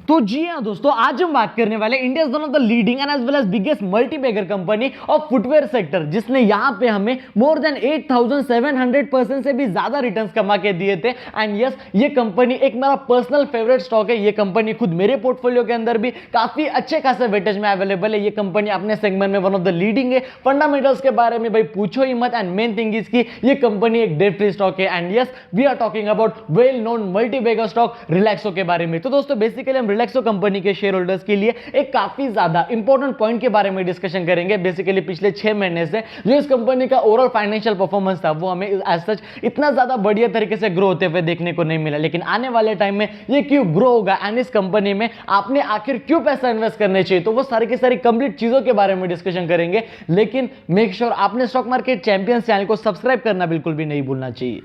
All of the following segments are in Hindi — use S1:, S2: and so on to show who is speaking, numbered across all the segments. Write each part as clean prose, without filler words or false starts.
S1: तो जी हाँ दोस्तों, आज हम बात करने वाले India one of the leading and as well as biggest multibagger company of footwear sector, जिसने यहाँ पे हमें मोर देन 8700% से भी ज्यादा रिटर्न्स कमा के दिए थे। एंड यस, ये कंपनी एक मेरा पर्सनल फेवरेट स्टॉक है। ये कंपनी खुद मेरे पोर्टफोलियो के अंदर भी काफी अच्छे खासे वेटेज में अवेलेबल है। ये कंपनी अपने सेगमेंट में वन ऑफ द लीडिंग है। फंडामेंटल्स के बारे में भाई पूछो ही मत। एंड मेन थिंग इज की ये कंपनी एक डेट फ्री स्टॉक है। And yes, we are talking about well known multibagger stock Relaxo के बारे में। तो दोस्तों बेसिकली हम रिलैक्सो कंपनी के शेयर होल्डर्स के लिए एक काफी ज्यादा इंपॉर्टेंट पॉइंट के बारे में डिस्कशन करेंगे। बेसिकली पिछले 6 महीने से जो इस कंपनी का ओवरऑल फाइनेंशियल परफॉर्मेंस था, वो हमें एज सच इतना ज्यादा बढ़िया तरीके से ग्रो होते हुए देखने को नहीं मिला। लेकिन आने वाले टाइम में ये क्यों ग्रो होगा एंड इस कंपनी में आपने आखिर क्यों पैसा इन्वेस्ट करने चाहिए, तो वो सारी की सारी कंप्लीट चीजों के बारे में डिस्कशन करेंगे। लेकिन मेक श्योर आपने स्टॉक मार्केट चैंपियंस चैनल को सब्सक्राइब करना बिल्कुल भी नहीं भूलना चाहिए।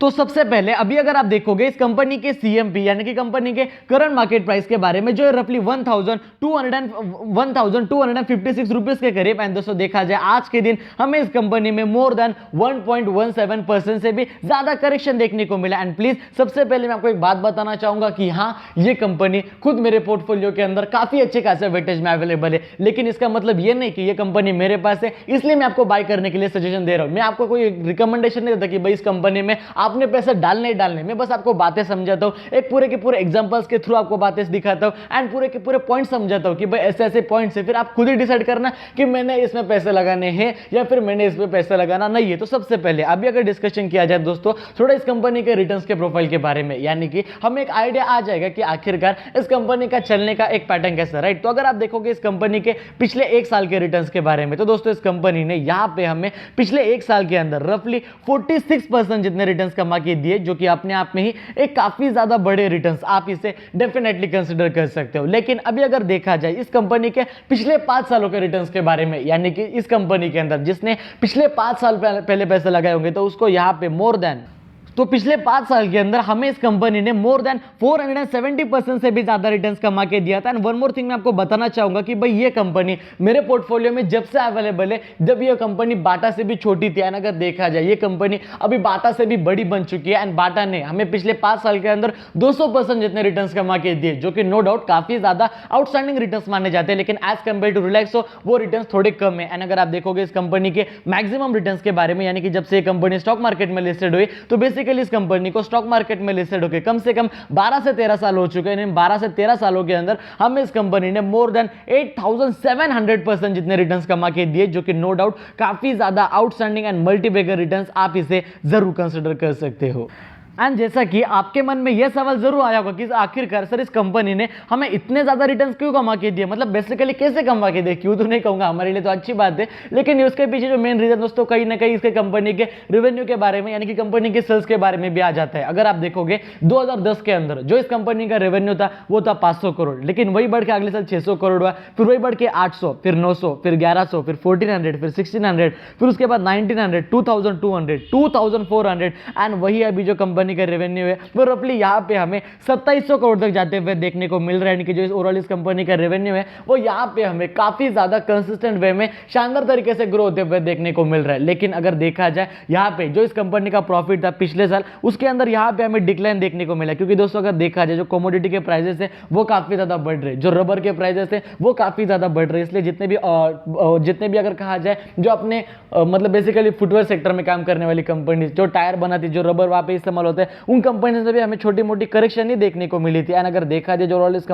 S1: तो सबसे पहले अभी अगर आप देखोगे इस कंपनी के सीएमपी यानी कि कंपनी के करंट मार्केट प्राइस के बारे में, जो है रफली 1256 रुपीज के करीब। एंड दोस्तों देखा जाए आज के दिन हमें इस कंपनी में मोर देन 1.17% से भी ज्यादा करेक्शन देखने को मिला। एंड प्लीज सबसे पहले मैं आपको एक बात बताना चाहूंगा कि हाँ, ये कंपनी खुद मेरे पोर्टफोलियो के अंदर काफी अच्छे खासे वेटेज में अवेलेबल है। लेकिन इसका मतलब ये नहीं कि ये कंपनी मेरे पास है इसलिए मैं आपको बाय करने के लिए सजेशन दे रहा हूं। मैं आपको कोई रिकमेंडेशन नहीं देता कि भाई इस कंपनी में आपने पैसे डालने मैं बस आपको बातें समझाता हूं, एक पूरे के पूरे एग्जांपल्स के थ्रू आपको बातें दिखाता हूं एंड पूरे के पूरे पॉइंट समझाता हूं कि भाई ऐसे ऐसे पॉइंट्स है। फिर आप खुद ही डिसाइड करना कि मैंने इसमें पैसे लगाने हैं या फिर मैंने इसमें पैसे लगाना नहीं है। तो सबसे पहले अभी अगर डिस्कशन किया जाए दोस्तों थोड़ा इस कंपनी के रिटर्न्स के प्रोफाइल के बारे में, यानी कि हमें एक आइडिया आ जाएगा कि आखिरकार इस कंपनी का चलने का एक पैटर्न कैसा, राइट। तो अगर आप देखोगे इस कंपनी के पिछले 1 साल के रिटर्न्स के बारे में, तो दोस्तों इस कंपनी ने यहां पे हमें पिछले 1 साल के अंदर रफली 46% जितने रिटर्न्स कमा के दिए, जो कि अपने आप में ही एक काफी ज्यादा बड़े रिटर्न्स, आप इसे डेफिनेटली कंसीडर कर सकते हो। लेकिन अभी अगर देखा जाए इस कंपनी के पिछले 5 सालों के रिटर्न्स के बारे में, यानी कि इस कंपनी के अंदर जिसने पिछले 5 साल पहले पैसे लगाए होंगे, तो उसको यहां पे पिछले 5 साल के अंदर हमें इस कंपनी ने मोर देन 470% से भी ज्यादा रिटर्न्स कमा के दिया था। एंड वन मोर थिंग मैं आपको बताना चाहूंगा कि भाई ये कंपनी मेरे पोर्टफोलियो में जब से अवेलेबल है, जब ये कंपनी बाटा से भी छोटी थी। एंड अगर देखा जाए ये कंपनी अभी बाटा से भी बड़ी बन चुकी है। एंड बाटा ने हमें पिछले 5 साल के अंदर 200% जितने रिटर्न्स कमा के दिए, जो कि नो डाउट काफी ज्यादा आउटस्टैंडिंग रिटर्न्स माने जाते हैं। लेकिन एज कंपेयर टू रिलैक्सो वो रिटर्न्स थोड़े कम है। एंड अगर आप देखोगे इस कंपनी के मैक्सिमम रिटर्न्स के बारे में, यानी कि जब से ये कंपनी स्टॉक मार्केट में लिस्टेड हुई, तो बेसिकली इस कंपनी को स्टॉक मार्केट में लिस्टेड होकर कम से कम 12 से 13 साल हो चुके हैं। इन 12 से 13 सालों के अंदर हमें इस कंपनी ने मोर देन 8700% जितने रिटर्न्स कमा के दिए, जो कि नो डाउट काफी ज्यादा आउटस्टैंडिंग एंड मल्टीबैगर रिटर्न्स, आप इसे जरूर कंसीडर कर सकते हो। एंड जैसा कि आपके मन में यह सवाल जरूर आया होगा कि आखिरकार सर इस कंपनी ने हमें इतने ज्यादा रिटर्न्स क्यों कमा के दिए, मतलब बेसिकली कैसे कमा के दिए। क्यों तो नहीं कहूंगा, हमारे लिए तो अच्छी बात है, लेकिन उसके पीछे जो मेन रीजन दोस्तों कहीं ना कहीं इसके कंपनी के रेवेन्यू के बारे में, यानी कि कंपनी के सेल्स के बारे में भी आ जाता है। अगर आप देखोगे 2010 के अंदर जो इस कंपनी का रेवेन्यू था वो था 500 करोड़, लेकिन वही बढ़ के अगले साल 600 करोड़ हुआ, फिर वही बढ़ के 800, फिर 900, फिर 1100, फिर 1400, फिर 1600, फिर उसके बाद 1900, 2200, 2400 एंड वही अभी जो कंपनी का रेवेन्यू है वो रफली यहाँ पे हमें 2700 करोड़ तक जाते हुए देखने को मिल रहा है। यानी कि जो ओवरऑल इस कंपनी का रेवेन्यू है वो यहाँ पे हमें काफी ज्यादा कंसिस्टेंट वे में शानदार तरीके से ग्रो होते हुए देखने को मिल रहा है। लेकिन अगर देखा जाए यहाँ पे जो इस कंपनी का प्रॉफिट था पिछले साल, उसके अंदर यहाँ पे हमें डिक्लाइन देखने को मिला। क्योंकि दोस्तों अगर देखा जाए जो कमोडिटी के प्राइसेस है वो काफी ज्यादा बढ़ रहे, जो रबर के प्राइसेस है वो काफी ज्यादा बढ़ रहे। इसलिए जितने भी अगर कहा जाए जो अपने मतलब बेसिकली फुटवेयर सेक्टर में काम करने वाली कंपनी, जो टायर बनाती, जो रबर वहां पे इस्तेमाल होता है, उन कंपनी से भी हमें छोटी मोटी करेक्शन ही देखने को मिली थी। एंड अगर देखा जाए जो ओवरऑल इस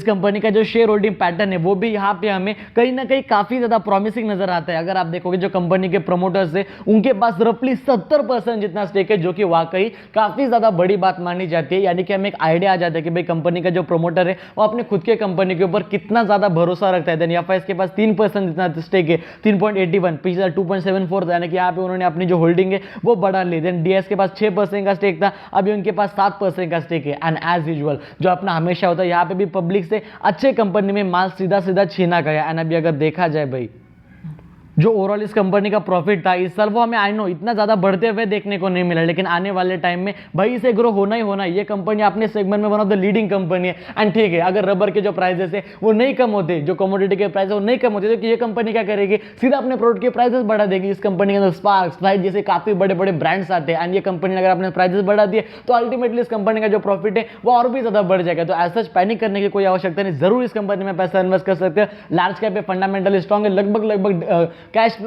S1: कंपनी का जो शेयर होल्डिंग पैटर्न है वो भी यहाँ पे हमें कहीं ना कहीं काफी ज्यादा प्रॉमिसिंग नजर आता है। अगर आप देखोगे जो कंपनी के प्रमोटर्स है उनके पास रफली 70% जितना स्टेक है, जो कि वाकई काफी ज्यादा बड़ी बात मानी जाती है। यानी कि हमें एक आइडिया आ जाता है कि भाई कंपनी का जो प्रमोटर है वो अपने खुद के कंपनी के ऊपर कितना ज्यादा भरोसा रखता है। देन यहाँ इसके पास 3% जितना स्टेक है, 3.81, पिछला 2.74 था, यानी कि यहाँ पे उन्होंने अपनी जो होल्डिंग है वो बढ़ा ली। देन डीएस के पास 6% का स्टेक था, अभी उनके पास 7% का स्टेक है। एंड एज यूजुअल जो अपना हमेशा होता है, यहाँ पे भी पब्लिक से अच्छे कंपनी में माल सीधा सीधा छीना गया। एंड अभी अगर देखा जाए भाई जो ओवरऑल इस कंपनी का प्रॉफिट था इस साल, वो हमें आई नो इतना ज़्यादा बढ़ते हुए देखने को नहीं मिला, लेकिन आने वाले टाइम में भाई इसे ग्रो होना ही होना। ये कंपनी अपने सेगमेंट में one of the leading company है। एंड ठीक है, अगर रबर के जो प्राइसेस है वो नहीं कम होते, जो कमोडिटी के प्राइस है वो नहीं कम होते, तो ये कंपनी क्या करेगी, सीधा अपने प्रोडक्ट के प्राइसेस बढ़ा देगी। इस कंपनी के अंदर स्पार्क, स्प्राइट जैसे काफी बड़े बड़े ब्रांड्स आते हैं, एंड ये कंपनी अगर अपने प्राइसेस बढ़ा दिए तो अल्टीमेटली इस कंपनी का जो प्रॉफिट है वो और भी ज्यादा बढ़ जाएगा। तो ऐसा पैनिक करने की कोई आवश्यकता नहीं, जरूर इस कंपनी में पैसा इन्वेस्ट कर सकते हैं। लार्ज कैप पे फंडामेंटल स्ट्रॉन्ग है, लगभग कैश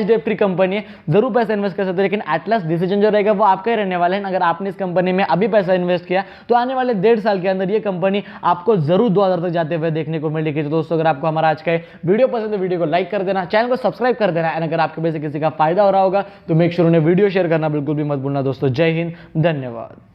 S1: डेट फ्री कंपनी है, जरूर पैसा इन्वेस्ट कर सकते हैं। लेकिन एटलास्ट डिसीजन जो रहेगा वो आपका ही रहने वाला है। अगर आपने इस कंपनी में अभी पैसा इन्वेस्ट किया तो आने वाले 1.5 साल के अंदर ये कंपनी आपको जरूर 2000 तक जाते हुए देखने को मिलेगी। तो दोस्तों, अगर आपको हमारा आज का वीडियो पसंद है, वीडियो को लाइक कर देना, चैनल को सब्सक्राइब कर देना, एंड अगर आपके वजह से किसी का फायदा हो रहा होगा तो मेक श्योर उन्हें वीडियो शेयर करना बिल्कुल भी मत भूलना। दोस्तों, जय हिंद, धन्यवाद।